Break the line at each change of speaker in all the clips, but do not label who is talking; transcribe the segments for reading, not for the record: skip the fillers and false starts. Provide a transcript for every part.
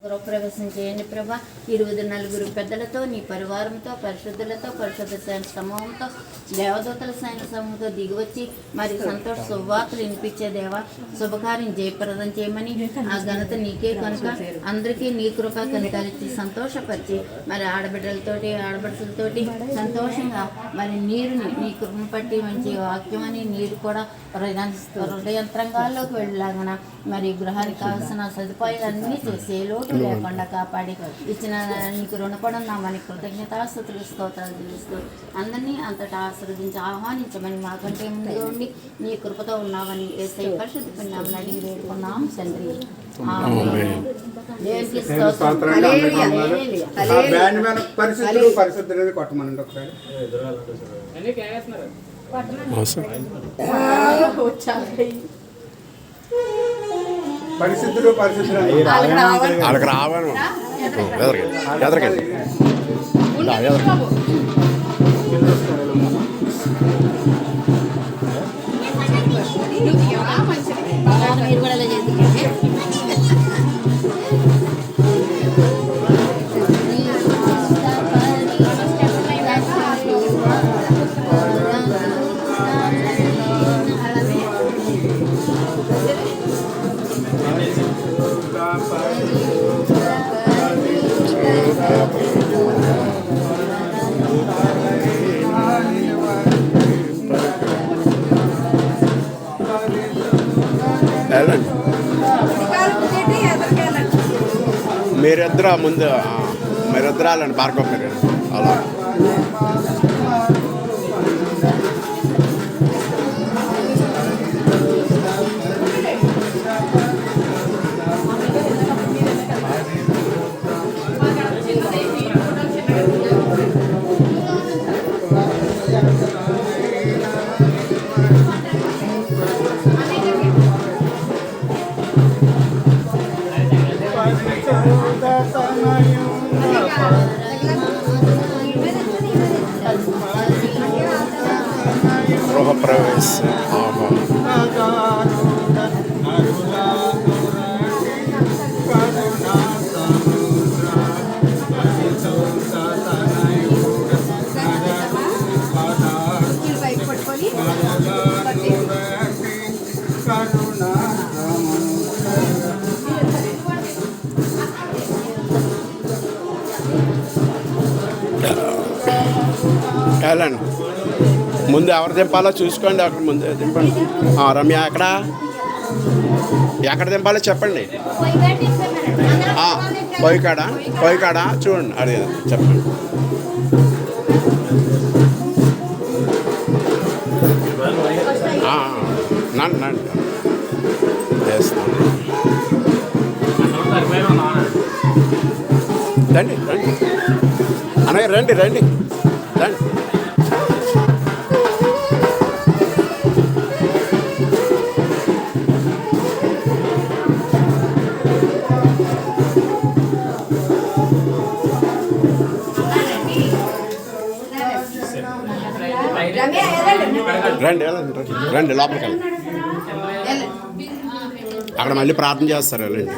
గృహప్రవేశం చేయండి ప్రభా. 24 పెద్దలతో నీ పరివారంతో పరిశుద్ధులతో పరిశుద్ధ సైన సమూహంతో దేవదూతల సైన సమూహంతో దిగివచ్చి మరి సంతోష శుభవార్తలు వినిపించే దేవా శుభకార్యం జయప్రదం చేయమని ఆ ఘనత నీకే కనుక అందరికీ నీ కృప కనుకలిచ్చి సంతోషపరిచి మరి ఆడబిడ్డలతోటి సంతోషంగా మరి నీరుని నీ కృపను పట్టి మంచి వాక్యం అని నీరు కూడా హృదయంత్రంగాల్లోకి వెళ్ళలాగన మరి గృహానికి కావాల్సిన సదుపాయాలన్నీ చేసి లోటు లేకుండా కాపాడి ఇచ్చిన నీకు రుణపడి ఉన్నామని కృతజ్ఞతాస్తుతులు స్తోత్రాలు తెలుస్తూ అందరినీ అంతటా ఆశీర్వదించి ఆహ్వానించమని మాకంటే ముందుగా ఉండి నీ కృపతో ఉన్నామని యేసయ్య పరిశుద్ధ నామమున అడిగి వేడుకున్నాం తండ్రి.
పరిశుద్ధులు వాళ్ళకి రావాలి ఎదరికెళ్ళి
మీరు కూడా అలా చేసి
మీరిద్దరు ముందు మీరిద్దరు వాళ్ళండి భార్గవ్ మీరు అలా గృహప్రవేశం వెళ్ళండి ముందు ఎవరు దింపాలో చూసుకోండి. అక్కడ ముందు దింపండి. రమ్య ఎక్కడ దింపాలో చెప్పండి. పొయ్యి కాడ చూడండి. అదే చెప్పండి. నండి వేస్తాను. రండి అన్నయ్య రండి రండి. రండి లోపలికి వెళ్ళండి. అక్కడ మళ్ళీ ప్రార్థన చేస్తారు. వెళ్ళండి.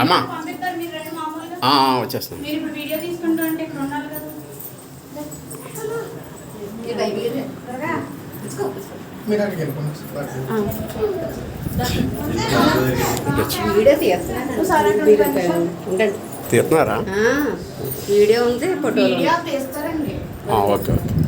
అమ్మా వచ్చేస్తాను. తీస్తున్నారా?
వీడియో ఉంది, ఫోటో.
ఓకే.